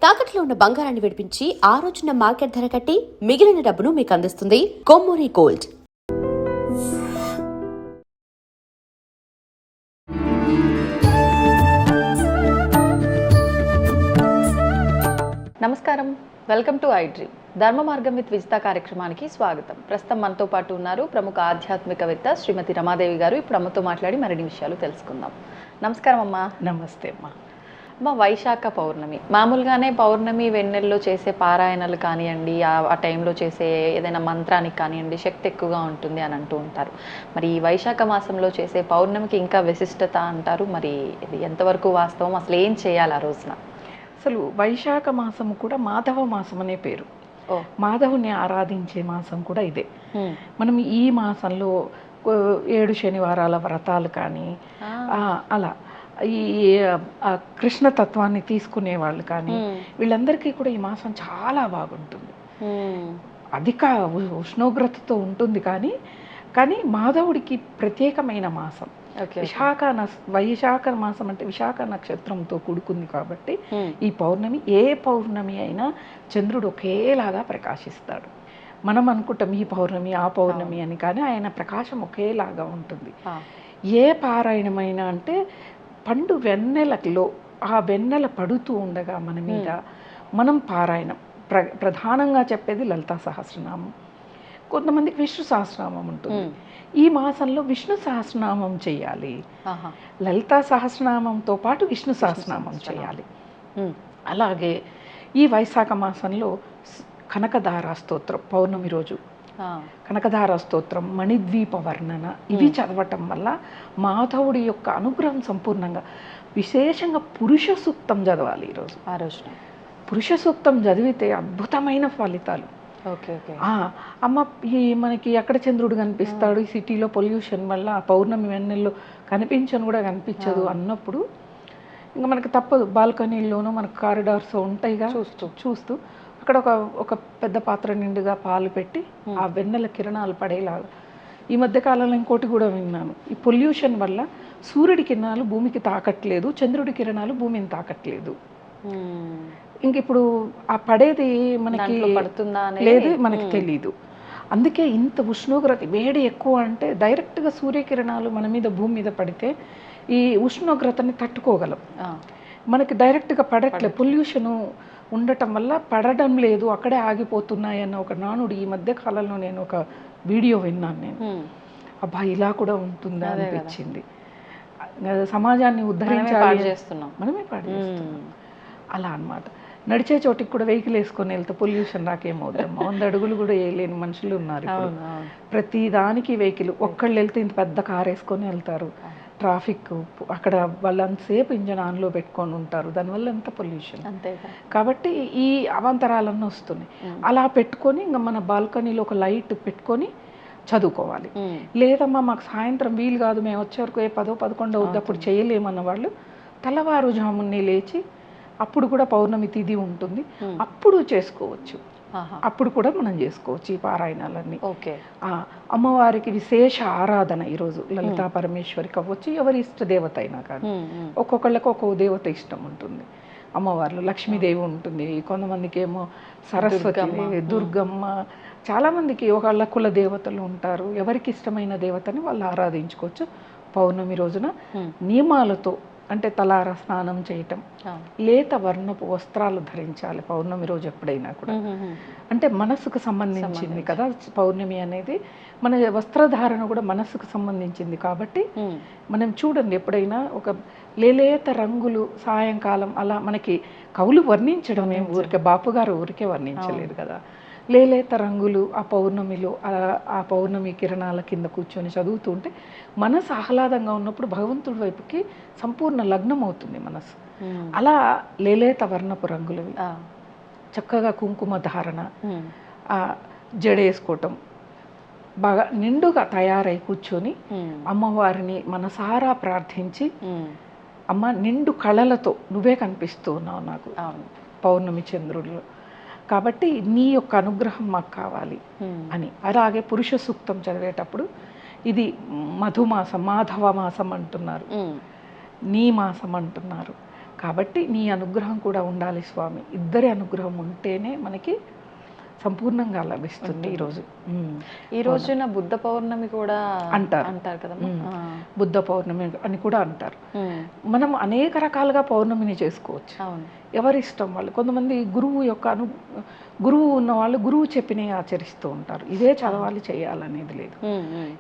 తాకట్లో ఉన్న బంగారాన్ని విడిపించి ఆ రోజున మార్కెట్ ధర కట్టి మిగిలిన డబ్బును మీకు అందిస్తుంది కొమ్మూరి గోల్డ్. నమస్కారం, వెల్కమ్ టు ఐ డ్రీమ్. ధర్మ మార్గం విత్ విజిత కార్యక్రమానికి స్వాగతం. ప్రస్తుతం మనతో పాటు ఉన్నారు ప్రముఖ ఆధ్యాత్మికవేత్త శ్రీమతి రమాదేవి గారు. ఇప్పుడు అమ్మతో మాట్లాడి మరిన్ని విషయాలు తెలుసుకుందాం. నమస్కారం అమ్మా. నమస్తే అమ్మా. అమ్మ, వైశాఖ పౌర్ణమి మామూలుగానే పౌర్ణమి వెన్నెల్లో చేసే పారాయణలు కానివ్వండి, ఆ టైంలో చేసే ఏదైనా మంత్రానికి కానివ్వండి శక్తి ఎక్కువగా ఉంటుంది అని అంటూ ఉంటారు. మరి ఈ వైశాఖ మాసంలో చేసే పౌర్ణమికి ఇంకా విశిష్టత అంటారు. మరి ఇది ఎంతవరకు వాస్తవం, అసలు ఏం చేయాలి ఆ రోజున? అసలు వైశాఖ మాసము కూడా మాధవ మాసం అనే పేరు. మాధవుని ఆరాధించే మాసం కూడా ఇదే. మనం ఈ మాసంలో 7 శనివారాల వ్రతాలు కానీ అలా ఈ కృష్ణతత్వాన్ని తీసుకునే వాళ్ళు కానీ వీళ్ళందరికీ కూడా ఈ మాసం చాలా బాగుంటుంది. అధిక ఉష్ణోగ్రతతో ఉంటుంది కానీ మాధవుడికి ప్రత్యేకమైన మాసం. వైశాఖ మాసం అంటే విశాఖ నక్షత్రంతో కూడుకుంది కాబట్టి ఈ పౌర్ణమి ఏ పౌర్ణమి అయినా చంద్రుడు ఒకేలాగా ప్రకాశిస్తాడు. మనం అనుకుంటాం ఈ పౌర్ణమి ఆ పౌర్ణమి అని, కానీ ఆయన ప్రకాశం ఒకేలాగా ఉంటుంది. ఏ పారాయణమైనా అంటే పండు వెన్నెలలో ఆ వెన్నెల పడుతూ ఉండగా మన మీద మనం పారాయణం ప్రధానంగా చెప్పేది లలితా సహస్రనామం. కొంతమందికి విష్ణు సహస్రనామం ఉంటుంది. ఈ మాసంలో విష్ణు సహస్రనామం చేయాలి. లలితా సహస్రనామంతో పాటు విష్ణు సహస్రనామం చేయాలి. అలాగే ఈ వైశాఖ మాసంలో కనకధార స్తోత్రం, పౌర్ణమి రోజు కనకధార స్తోత్రం, మణిద్వీప వర్ణన ఇవి చదవటం వల్ల మాధవుడి యొక్క అనుగ్రహం సంపూర్ణంగా. విశేషంగా పురుష సూక్తం చదవాలి ఈరోజు. ఆ రోజున పురుష సూక్తం చదివితే అద్భుతమైన ఫలితాలు. అమ్మ, ఈ మనకి ఎక్కడ చంద్రుడు కనిపిస్తాడు, ఈ సిటీలో పొల్యూషన్ వల్ల పౌర్ణమి వెన్నెల్లో కనిపించను కూడా కనిపించదు అన్నప్పుడు ఇంకా మనకు తప్పదు. బాల్కనీల్లోనూ మనకు కారిడార్స్ ఉంటాయిగా, చూస్తూ అక్కడ ఒక పెద్ద పాత్ర నిండుగా పాలు పెట్టి ఆ వెన్నెల కిరణాలు పడేలాగా. ఈ మధ్య కాలంలో ఇంకోటి కూడా విన్నాను, ఈ పొల్యూషన్ వల్ల సూర్యుడి కిరణాలు భూమికి తాకట్లేదు, చంద్రుడి కిరణాలు భూమిని తాకట్లేదు. ఇంక ఇప్పుడు ఆ పడేది మనకి పడుతుందా లేదు, మనకి తెలీదు. అందుకే ఇంత ఉష్ణోగ్రత, వేడి ఎక్కువ అంటే డైరెక్ట్గా సూర్యకిరణాలు మన మీద భూమి మీద పడితే ఈ ఉష్ణోగ్రతని తట్టుకోగలం. మనకి డైరెక్ట్గా పడట్లేదు, పొల్యూషను ఉండటం వల్ల పడడం లేదు, అక్కడే ఆగిపోతున్నాయి అన్న ఒక నానుడు ఈ మధ్య కాలంలో నేను ఒక వీడియో విన్నాను. నేను అబ్బా ఇలా కూడా ఉంటుందా అనిపించింది. సమాజాన్ని ఉద్ధరించాలి, మనమే పాడు చేస్తున్నాం అలా అన్నమాట. నడిచే చోటికి కూడా వెహికల్ వేసుకొని వెళ్తే పొల్యూషన్ రాకేమవుతాం. 100 అడుగులు కూడా వేయలేని మనుషులు ఉన్నారు ఇప్పుడు. ప్రతి దానికి వెహికల్, ఒక్కళ్ళు వెళ్తే ఇంత పెద్ద కార్ వేసుకొని వెళ్తారు. ట్రాఫిక్ అక్కడ వాళ్ళంతసేపు ఇంజన్ ఆన్లో పెట్టుకొని ఉంటారు, దానివల్ల ఎంత పొల్యూషన్. కాబట్టి ఈ అవాంతరాలన్నీ వస్తున్నాయి. అలా పెట్టుకొని ఇంకా మన బాల్కనీలో ఒక లైట్ పెట్టుకొని చదువుకోవాలి. లేదమ్మా మాకు సాయంత్రం వీలు కాదు, మేము వచ్చే వరకు 10-11 అవుద్ది, అప్పుడు చేయలేమన్న వాళ్ళు తెల్లవారుజామునే లేచి, అప్పుడు కూడా పౌర్ణమి తిథి ఉంటుంది, అప్పుడు చేసుకోవచ్చు. అప్పుడు కూడా మనం చేసుకోవచ్చు ఈ పారాయణాలన్నీ. అమ్మవారికి విశేష ఆరాధన ఈరోజు లలితా పరమేశ్వరికి అవ్వచ్చు, ఎవరి ఇష్ట దేవత అయినా కానీ. ఒక్కొక్కళ్ళకి ఒక్కొక్క దేవత ఇష్టం ఉంటుంది. అమ్మవారిలో లక్ష్మీదేవి ఉంటుంది, కొంతమందికి ఏమో సరస్వతి, దుర్గమ్మ, చాలామందికి ఒకళ్ళ కుల దేవతలు ఉంటారు. ఎవరికి ఇష్టమైన దేవతని వాళ్ళు ఆరాధించుకోవచ్చు. పౌర్ణమి రోజున నియమాలతో, అంటే తలార స్నానం చేయటం, లేత వర్ణపు వస్త్రాలు ధరించాలి పౌర్ణమి రోజు ఎప్పుడైనా కూడా. అంటే మనసుకు సంబంధించింది కదా పౌర్ణమి అనేది, మన వస్త్రధారణ కూడా మనసుకు సంబంధించింది కాబట్టి మనం చూడండి ఎప్పుడైనా ఒక లేలేత రంగులు సాయంకాలం అలా మనకి కవులు వర్ణించడం, ఊరికే బాపు గారు ఊరికే వర్ణించలేదు కదా. లేలేత రంగులు ఆ పౌర్ణమిలో ఆ పౌర్ణమి కిరణాల కింద కూర్చొని చదువుతూ ఉంటే మనసు ఆహ్లాదంగా ఉన్నప్పుడు భగవంతుడి వైపుకి సంపూర్ణ లగ్నం అవుతుంది మనసు. అలా లేలేత వర్ణపు రంగులు, చక్కగా కుంకుమ ధారణ, జడేసుకోవటం, బాగా నిండుగా తయారై కూర్చొని అమ్మవారిని మనసారా ప్రార్థించి, అమ్మ నిండు కళలతో నువ్వే కనిపిస్తూ ఉన్నావు నాకు పౌర్ణమి చంద్రుడిలో, కాబట్టి నీ యొక్క అనుగ్రహం మాకు కావాలి అని. అలాగే పురుష సూక్తం చదివేటప్పుడు ఇది మధుమాసం, మాధవ మాసం అంటున్నారు, నీ మాసం అంటున్నారు. కాబట్టి నీ అనుగ్రహం కూడా ఉండాలి స్వామి. ఇద్దరి అనుగ్రహం ఉంటేనే మనకి సంపూర్ణంగా లభిస్తుంది ఈరోజు. ఈ రోజున బుద్ధ పౌర్ణమి కూడా అంటారు కదా, బుద్ధ పౌర్ణమి అని కూడా అంటారు. మనం అనేక రకాలుగా పౌర్ణమిని చేసుకోవచ్చు, ఎవరి ఇష్టం వాళ్ళు. కొంతమంది గురువు ఉన్న వాళ్ళు గురువు చెప్పినవి ఆచరిస్తూ ఉంటారు. ఇదే చదవాలి చేయాలనేది లేదు.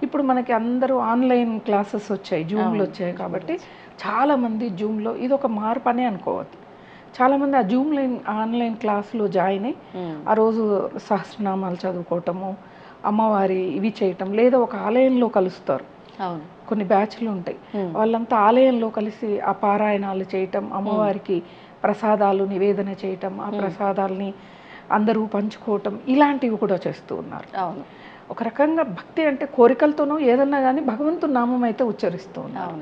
ఇప్పుడు మనకి అందరూ ఆన్లైన్ క్లాసెస్ వచ్చాయి, జూమ్లు వచ్చాయి కాబట్టి చాలామంది జూమ్లో ఇది ఒక మార్పు అనే అనుకోవద్దు. చాలామంది ఆ ఆన్లైన్ క్లాసులో జాయిన్ అయ్యి ఆ రోజు సహస్రనామాలు చదువుకోవటము, అమ్మవారి ఇవి చేయటం, లేదా ఒక ఆలయంలో కలుస్తారు. కొన్ని బ్యాచ్లు ఉంటాయి, వాళ్ళంతా ఆలయంలో కలిసి ఆ పారాయణాలు చేయటం, అమ్మవారికి ప్రసాదాలు నివేదన చేయటం, ఆ ప్రసాదాలని అందరూ పంచుకోవటం, ఇలాంటివి కూడా చేస్తూ ఉన్నారు. ఒక రకంగా భక్తి అంటే కోరికలతోనో ఏదన్నా కానీ భగవంతుని నామం అయితే ఉచ్చరిస్తూ ఉన్నారు.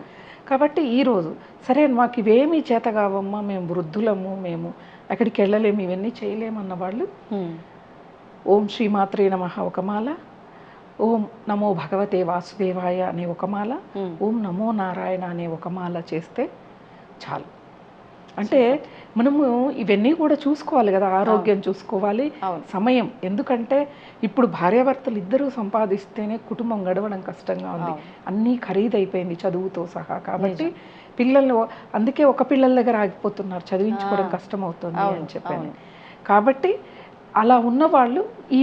కాబట్టి ఈరోజు సరే మాకు ఇవేమీ చేత కావమ్మా, మేము వృద్ధులము, మేము ఎక్కడికి వెళ్ళలేము, ఇవన్నీ చేయలేమన్న వాళ్ళు ఓం శ్రీమాత్రే నమః ఒక మాల, ఓం నమో భగవతే వాసుదేవాయ అనే ఒక మాల, ఓం నమో నారాయణ అనే ఒక మాల చేస్తే చాలు. అంటే మనము ఇవన్నీ కూడా చూసుకోవాలి కదా, ఆరోగ్యం చూసుకోవాలి, సమయం. ఎందుకంటే ఇప్పుడు భార్యాభర్తలు ఇద్దరూ సంపాదిస్తేనే కుటుంబం గడవడం కష్టంగా ఉంది, అన్నీ ఖరీదైపోయింది చదువుతో సహా. కాబట్టి పిల్లలు అందుకే ఒక పిల్లల దగ్గర ఆగిపోతున్నారు, చదివించుకోవడం కష్టం అవుతుంది అని చెప్పాను. కాబట్టి అలా ఉన్నవాళ్ళు ఈ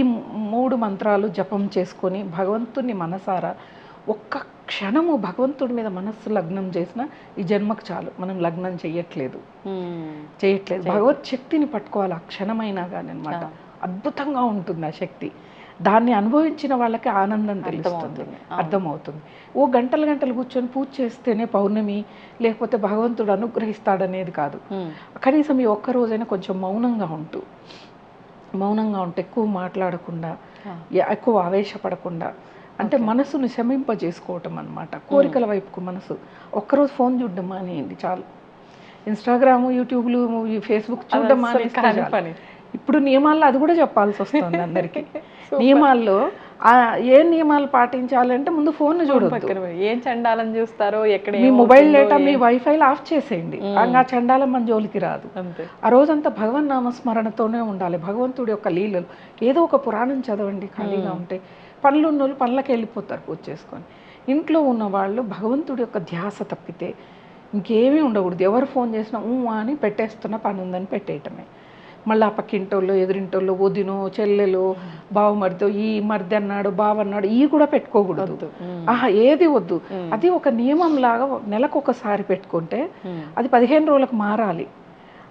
3 మంత్రాలు జపం చేసుకొని భగవంతుని మనసారా ఒక్క క్షణము భగవంతుడి మీద మనస్సు లగ్నం చేసిన ఈ జన్మకు చాలు. మనం లగ్నం చేయట్లేదు. భగవత్ శక్తిని పట్టుకోవాలి ఆ క్షణమైనా కానీ అనమాట. అద్భుతంగా ఉంటుంది ఆ శక్తి. దాన్ని అనుభవించిన వాళ్ళకి ఆనందం తెలుస్తుంది, అర్థమవుతుంది. ఓ గంటలు కూర్చొని పూజ చేస్తేనే పౌర్ణమి లేకపోతే భగవంతుడు అనుగ్రహిస్తాడనేది కాదు. కనీసం ఈ ఒక్క రోజైనా కొంచెం మౌనంగా ఉంటూ ఎక్కువ మాట్లాడకుండా, ఎక్కువ ఆవేశపడకుండా, అంటే మనసును శమింపజేసుకోవటం అనమాట. కోరికల వైపుకు మనసు. ఒక్కరోజు ఫోన్ చూడడం మానేయండి చాలు. ఇన్స్టాగ్రాము, యూట్యూబ్లు, ఫేస్బుక్ చూడడం మానేస్తే ఇప్పుడు నియమాల్లో అది కూడా చెప్పాల్సి వస్తుంది అందరికీ. నియమాల్లో ఏ నియమాలు పాటించాలంటే ముందు ఫోన్ చూడొద్దు. ఏం చండాలని చూస్తారో, ఎక్కడ మీ మొబైల్ డేటా మీ వైఫైలో ఆఫ్ చేసేయండి. ఆ చండాలం మన జోలికి రాదు. ఆ రోజంతా భగవన్ నామస్మరణతోనే ఉండాలి. భగవంతుడి యొక్క లీలలు, ఏదో ఒక పురాణం చదవండి. ఖాళీగా ఉంటే పనులు ఉన్నోళ్ళు పనులకు వెళ్ళిపోతారు పూజ చేసుకొని. ఇంట్లో ఉన్న వాళ్ళు భగవంతుడి యొక్క ధ్యాస తప్పితే ఇంకేమీ ఉండకూడదు. ఎవరు ఫోన్ చేసినా అని పెట్టేస్తున్న పని ఉందని పెట్టేయటమే. మళ్ళీ ఆ పక్కింటోళ్ళు, ఎదురింటోళ్ళు, వదినో, చెల్లెలు, బావమరితో, ఈ మరిది అన్నాడు, బావ అన్నాడు, ఇవి కూడా పెట్టుకోకూడదు. ఏది వద్దు. అది ఒక నియమం లాగా నెలకు ఒకసారి పెట్టుకుంటే అది 15 రోజులకు మారాలి.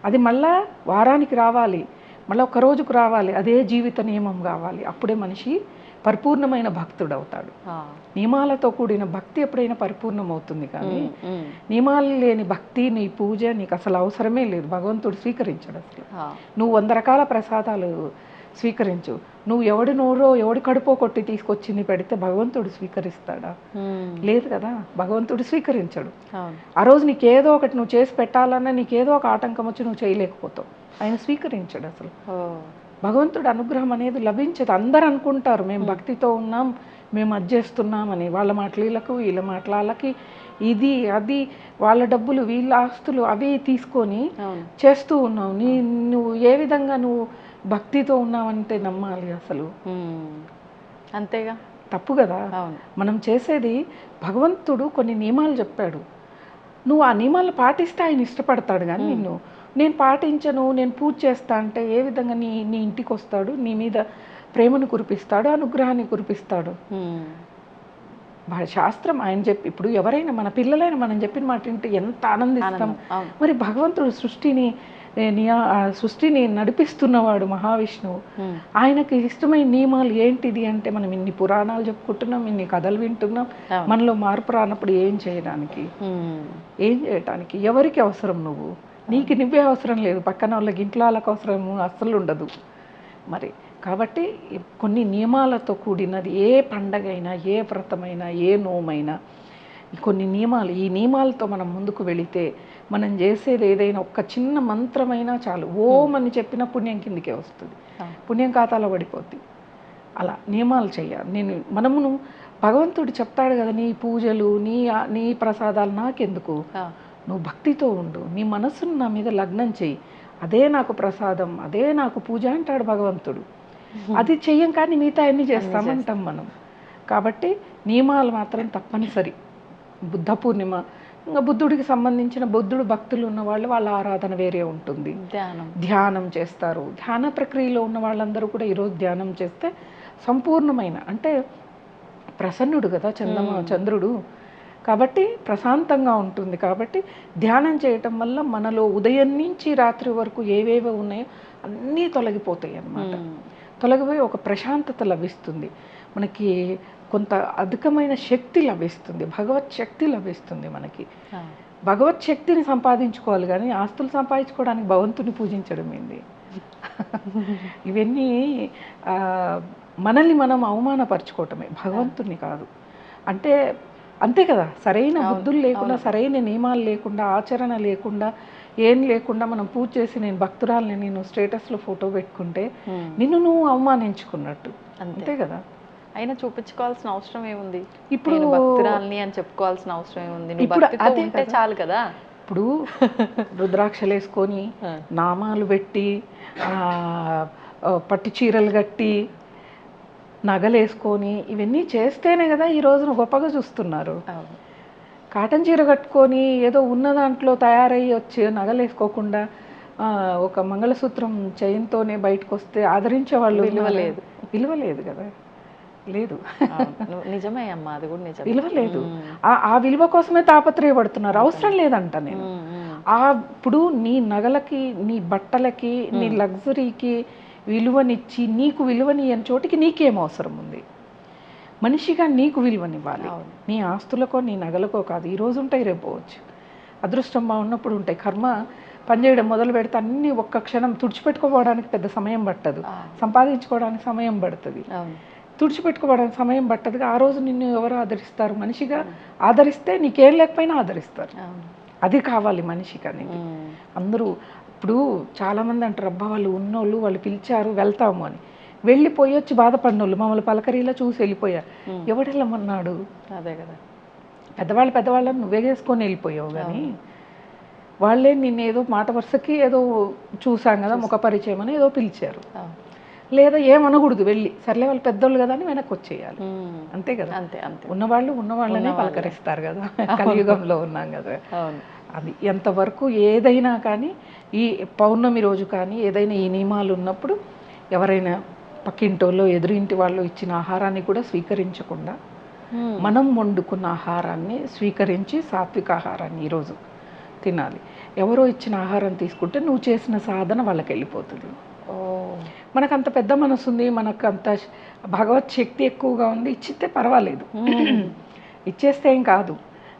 అది మళ్ళా వారానికి రావాలి, మళ్ళీ ఒక రోజుకు రావాలి. అదే జీవిత నియమం కావాలి. అప్పుడే మనిషి పరిపూర్ణమైన భక్తుడు అవుతాడు. నియమాలతో కూడిన భక్తి ఎప్పుడైనా పరిపూర్ణం అవుతుంది. కానీ నియమాలు లేని భక్తి, నీ పూజ నీకు అసలు అవసరమే లేదు. భగవంతుడు స్వీకరించాడు అసలు. నువ్వు 100 రకాల ప్రసాదాలు స్వీకరించు, నువ్వు ఎవడి నోరో ఎవడి కడుపో కొట్టి తీసుకొచ్చింది పెడితే భగవంతుడు స్వీకరిస్తాడా? లేదు కదా, భగవంతుడు స్వీకరించడు. ఆ రోజు నీకేదో ఒకటి నువ్వు చేసి పెట్టాలన్నా నీకేదో ఒక ఆటంకం వచ్చి నువ్వు చేయలేకపోతావు, ఆయన స్వీకరించడు అసలు. భగవంతుడు అనుగ్రహం అనేది లభించదు. అందరు అనుకుంటారు మేము భక్తితో ఉన్నాం, మేము అది చేస్తున్నామని. వాళ్ళ మాటలకు వీళ్ళ మాటలకి ఇది అది, వాళ్ళ డబ్బులు వీళ్ళ ఆస్తులు అవి తీసుకొని చేస్తూ ఉన్నావు. నువ్వు ఏ విధంగా నువ్వు భక్తితో ఉన్నావంటే నమ్మాలి అసలు? అంతేగా, తప్పు కదా. మనం చేసేది, భగవంతుడు కొన్ని నియమాలు చెప్పాడు, నువ్వు ఆ నియమాలు పాటిస్తే ఆయన ఇష్టపడతాడు. కానీ నేను పాటించను, నేను పూజ చేస్తా అంటే ఏ విధంగా నీ ఇంటికి వస్తాడు? నీ మీద ప్రేమను కురిపిస్తాడు, అనుగ్రహాన్ని కురిపిస్తాడు. శాస్త్రం ఆయన చెప్పి, ఇప్పుడు ఎవరైనా మన పిల్లలైనా మనం చెప్పిన మాట వింటే ఎంత ఆనందిస్తాం. మరి భగవంతుడు సృష్టిని నడిపిస్తున్నవాడు మహావిష్ణువు. ఆయనకి ఇష్టమైన నియమాలు ఏంటిది అంటే మనం ఇన్ని పురాణాలు చెప్పుకుంటున్నాం, ఇన్ని కథలు వింటున్నాం. మనలో మార్పు రానప్పుడు ఏం చేయడానికి? ఎవరికి అవసరం? నీకు నువ్వే అవసరం లేదు, పక్కన వాళ్ళకి, ఇంట్లో వాళ్ళకి అవసరం అస్సలు ఉండదు. మరి కాబట్టి కొన్ని నియమాలతో కూడినది ఏ పండగైనా, ఏ వ్రతమైనా, ఏ నోమైనా కొన్ని నియమాలు. ఈ నియమాలతో మనం ముందుకు వెళితే మనం చేసేది ఏదైనా ఒక్క చిన్న మంత్రమైనా చాలు. ఓం అని చెప్పిన పుణ్యం కిందికే వస్తుంది, పుణ్యం ఖాతాలో పడిపోద్ది. అలా నియమాలు చేయాలి. భగవంతుడు చెప్తాడు కదా, నీ పూజలు నీ ప్రసాదాలు నాకెందుకు, నువ్వు భక్తితో ఉండు, నీ మనస్సును నా మీద లగ్నం చెయ్యి, అదే నాకు ప్రసాదం, అదే నాకు పూజ అంటాడు భగవంతుడు. అది చెయ్యం కానీ మిగతా అన్నీ చేస్తామంటాం మనం. కాబట్టి నియమాలు మాత్రం తప్పనిసరి. బుద్ధ పూర్ణిమ, ఇంకా బుద్ధుడికి సంబంధించిన బుద్ధుడు భక్తులు ఉన్న వాళ్ళు వాళ్ళ ఆరాధన వేరే ఉంటుంది, ధ్యానం చేస్తారు. ధ్యాన ప్రక్రియలో ఉన్న వాళ్ళందరూ కూడా ఈరోజు ధ్యానం చేస్తే సంపూర్ణమైన, అంటే ప్రసన్నుడు కదా చంద్రుడు, కాబట్టి ప్రశాంతంగా ఉంటుంది. కాబట్టి ధ్యానం చేయటం వల్ల మనలో ఉదయం నుంచి రాత్రి వరకు ఏవేవో ఉన్నాయో అన్నీ తొలగిపోతాయి అన్నమాట. తొలగిపోయి ఒక ప్రశాంతత లభిస్తుంది మనకి, కొంత అధికమైన శక్తి లభిస్తుంది, భగవత్ శక్తి లభిస్తుంది మనకి. భగవత్ శక్తిని సంపాదించుకోవాలి కానీ ఆస్తులు సంపాదించుకోవడానికి భగవంతుని పూజించడం ఏంది? ఇవన్నీ మనల్ని మనం అవమానపరచుకోవటమే, భగవంతుని కాదు. అంటే అంతే కదా, సరైన బుద్ధులు లేకుండా, సరైన నియమాలు లేకుండా, ఆచరణ లేకుండా, ఏం లేకుండా మనం పూజ చేసి నేను భక్తురాలని నేను స్టేటస్లో ఫోటో పెట్టుకుంటే నిన్ను నువ్వు అవమానించుకున్నట్టు, అంతే కదా. అయినా చూపించుకోవాల్సిన అవసరం ఏముంది? ఇప్పుడు భక్తురాలని అని చెప్పుకోవాల్సిన అవసరం ఏముంది? ఇప్పుడు అదే చాలు కదా. ఇప్పుడు రుద్రాక్షలు వేసుకొని నామాలు పెట్టి పట్టు చీరలు కట్టి నగలు వేసుకొని ఇవన్నీ చేస్తేనే కదా ఈ రోజున గొప్పగా చూస్తున్నారు. కాటన్ చీర కట్టుకొని ఏదో ఉన్న దాంట్లో తయారయ్యి వచ్చి నగలు వేసుకోకుండా ఒక మంగళసూత్రం చైన్తోనే బయటకు వస్తే ఆదరించే వాళ్ళు విలువ లేదు కదా, లేదు. నిజమే అమ్మా, అది కూడా నిజం. విలువ లేదు. ఆ విలువ కోసమే తాపత్రయపడుతున్నారు, అవసరం లేదంట నేను. ఇప్పుడు నీ నగలకి, నీ బట్టలకి, నీ లగ్జరీకి విలువనిచ్చి నీకు విలువనియని చోటికి నీకేం అవసరం ఉంది? మనిషిగా నీకు విలువనివ్వాలి. నీ ఆస్తులకో నీ నగలకో కాదు. ఈరోజు ఉంటాయి, రేపు పోవచ్చు. అదృష్టం బాగున్నప్పుడు ఉంటాయి. కర్మ పనిచేయడం మొదలు పెడితే అన్నీ ఒక్క క్షణం తుడిచిపెట్టుకోవడానికి పెద్ద సమయం పట్టదు, సంపాదించుకోవడానికి సమయం పడుతుంది. తుడిచిపెట్టుకోవడానికి సమయం పట్టదుగా. ఆ రోజు నిన్ను ఎవరు ఆదరిస్తారు? మనిషిగా ఆదరిస్తే నీకేం లేకపోయినా ఆదరిస్తారు. అది కావాలి మనిషికి అనేది. అందరూ ఇప్పుడు చాలామంది అంటారు, అబ్బా వాళ్ళు ఉన్నోళ్ళు, వాళ్ళు పిలిచారు వెళ్తాము అని. వెళ్ళిపోయి వచ్చి బాధపడినోళ్ళు మమ్మల్ని పలకరీలో చూసి వెళ్ళిపోయారు. ఎవడెళ్ళమన్నాడు? అదే కదా, పెద్దవాళ్ళని నువ్వే చేసుకొని వెళ్ళిపోయావు కానీ వాళ్ళే నిన్ను ఏదో మాట వరుసకి ఏదో చూసాం కదా ముఖ పరిచయం అని ఏదో పిలిచారు. లేదా ఏమనకూడదు, వెళ్ళి సర్లే వాళ్ళు పెద్దోళ్ళు కదా అని వెనక్కి వచ్చేయాలి, అంతే కదా. ఉన్నవాళ్ళనే పలకరిస్తారు కదా, కలియుగంలో ఉన్నాం కదా. అది ఎంతవరకు ఏదైనా కానీ, ఈ పౌర్ణమి రోజు కానీ ఏదైనా ఈ నియమాలు ఉన్నప్పుడు ఎవరైనా పక్కింటోళ్ళు ఎదురింటి వాళ్ళు ఇచ్చిన ఆహారాన్ని కూడా స్వీకరించకుండా మనం వండుకున్న ఆహారాన్ని స్వీకరించి సాత్విక ఆహారాన్ని ఈరోజు తినాలి. ఎవరో ఇచ్చిన ఆహారం తీసుకుంటే నువ్వు చేసిన సాధన వాళ్ళకి వెళ్ళిపోతుంది. మనకు అంత పెద్ద మనసు ఉంది, మనకు అంత భగవత్ శక్తి ఎక్కువగా ఉంది, ఇచ్చితే పర్వాలేదు, ఇచ్చేస్తే ఏం కాదు.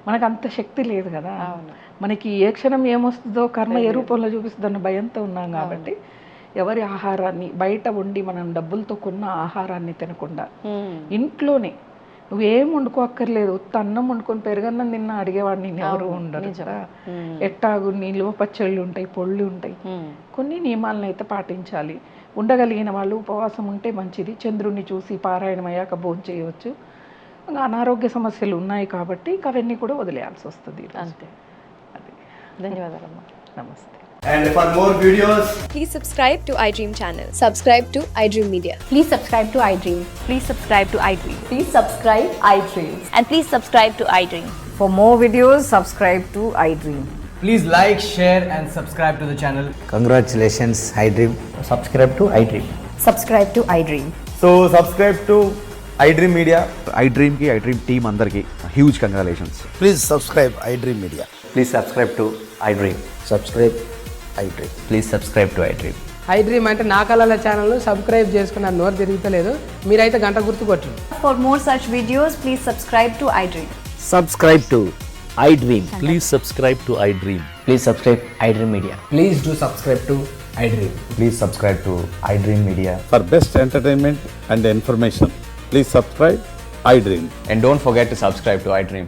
మనకు అంత శక్తి లేదు కదా. మనకి ఏ క్షణం ఏమొస్తుందో కర్మ ఏ రూపంలో చూపిస్తుందన్న భయంతో ఉన్నాం. కాబట్టి ఎవరి ఆహారాన్ని బయట వండి మనం డబ్బులతో కొన్న ఆహారాన్ని తినకుండా ఇంట్లోనే నువ్వేం వండుకోక్కర్లేదు, ఉత్త అన్నం వండుకొని పెరుగన్నం తిన్నా అడిగేవాడిని ఎవరు ఉండరు కదా. ఎట్టాగు నిల్వ పచ్చళ్ళు ఉంటాయి, పొళ్ళు ఉంటాయి. కొన్ని నియమాలను అయితే పాటించాలి. ఉండగలిగిన వాళ్ళు ఉపవాసం ఉంటే మంచిది. చంద్రుడిని చూసి పారాయణం అయ్యాక భోజనం చేయవచ్చు. అనారోగ్య సమస్యలు ఉన్నాయి కాబట్టి ఇంకా అవన్నీ కూడా వదిలేయాల్సి వస్తుంది. అంతే. ధన్యవాదాలమ్మా, నమస్తే. And for more videos, please subscribe to iDream channel. Subscribe to iDream Media. Please subscribe to iDream. Please subscribe to iDream. Please subscribe iDream. And please subscribe to iDream. For more videos, subscribe to iDream. please like, share and subscribe to the channel. Congratulations, iDream. Subscribe to iDream. Subscribe to iDream. So subscribe to iDream Media. iDream ki iDream team andarki huge congratulations. Please subscribe iDream Media. Please subscribe to iDream. Subscribe iDream. Please subscribe to iDream. iDream అంటే నా కళల channel subscribe చేసుకున్న నోరు తిరుగుతలేదు, మీరైతే గంట గుర్తు కొట్టండి. For more such videos, please subscribe to iDream. Subscribe to iDream. Please subscribe to iDream. Please subscribe iDream Media. Please do subscribe to iDream. Please subscribe to iDream Media. For best entertainment and information, please subscribe iDream. And don't forget to subscribe to iDream.